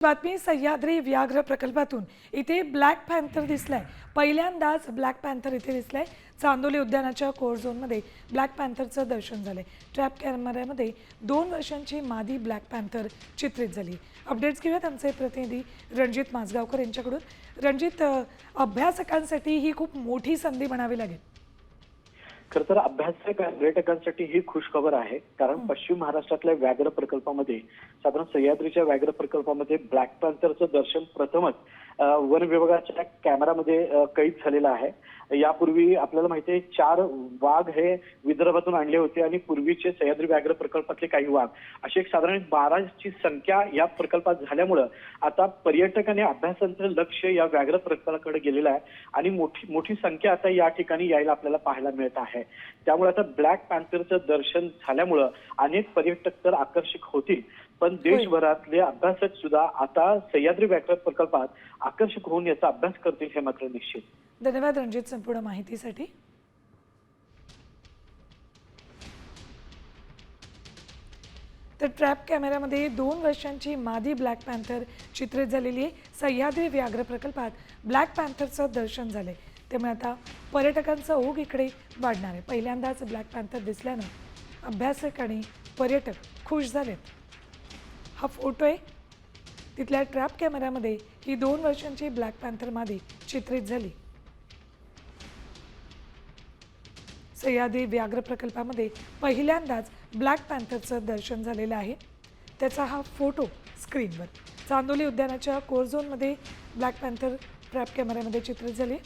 बातमी सह्याद्री व्याघ्र प्रकल्पातून इथे ब्लॅक पॅन्थर दिसलाय। पहिल्यांदाच ब्लॅक पॅन्थर इथे दिसलाय। चांदोली उद्यानाच्या कोर झोनमध्ये ब्लॅक पॅन्थरचं दर्शन झालंय। ट्रॅप कॅमेऱ्यामध्ये 2 वर्षांची मादी ब्लॅक पॅन्थर चित्रित झाली। अपडेट्स घेऊयात आमचे प्रतिनिधी रणजित माजगावकर यांच्याकडून। रणजित, अभ्यासकांसाठी ही खूप मोठी संधी म्हणावी लागेल। खरं तर अभ्यासक पर्यटकांसाठी ही खुशखबर आहे, कारण पश्चिम महाराष्ट्रातल्या व्याघ्र प्रकल्पामध्ये साधारण सह्याद्रीच्या व्याघ्र प्रकल्पामध्ये ब्लॅक पॅन्थरचं दर्शन प्रथमच वन विभागाच्या कॅमेरामध्ये कैद झालेलं आहे। यापूर्वी आपल्याला माहिती आहे 4 वाघ हे विदर्भातून आणले होते आणि पूर्वीचे सह्याद्री व्याघ्र प्रकल्पातले काही वाघ अशी एक साधारण 12ची संख्या या प्रकल्पात झाल्यामुळे आता पर्यटक आणि अभ्यासाचं लक्ष या व्याघ्र प्रकल्पाकडे गेलेलं आहे आणि मोठी संख्या आता या ठिकाणी यायला आपल्याला पाहायला मिळत आहे। त्यामुळे आता ब्लॅक पॅन्थरचं दर्शन झाल्यामुळे अनेक पर्यटक तर आकर्षित होतील, पण देशभरातले अभ्यासक सुद्धा आता सह्याद्री व्याघ्र प्रकल्पात आकर्षक होऊन याचा अभ्यास करतील हे मात्र निश्चित। धन्यवाद रणजित संपूर्ण माहितीसाठी। तर ट्रॅप कॅमेऱ्यामध्ये 2 वर्षांची मादी ब्लॅक पॅन्थर चित्रित झालेली आहे। सह्याद्री व्याघ्र प्रकल्पात ब्लॅक पॅन्थरचं दर्शन झालंय, त्यामुळे आता पर्यटकांचा ओघ इकडे वाढणार आहे। पहिल्यांदाच ब्लॅक पॅन्थर दिसल्यानं अभ्यासक आणि पर्यटक खुश झालेत। हा फोटो आहे, तिथल्या ट्रॅप कॅमेऱ्यामध्ये ही 2 वर्षांची ब्लॅक पॅन्थर मादी चित्रित झाली। सह्याद्री व्याघ्र प्रकल्पामध्ये पहिल्यांदाच ब्लॅक पॅन्थरचं दर्शन झालेलं आहे। त्याचा हा फोटो स्क्रीनवर। चांदोली उद्यानाच्या कोर झोनमध्ये ब्लॅक पॅन्थर ट्रॅप कॅमेऱ्यामध्ये चित्रित झाली।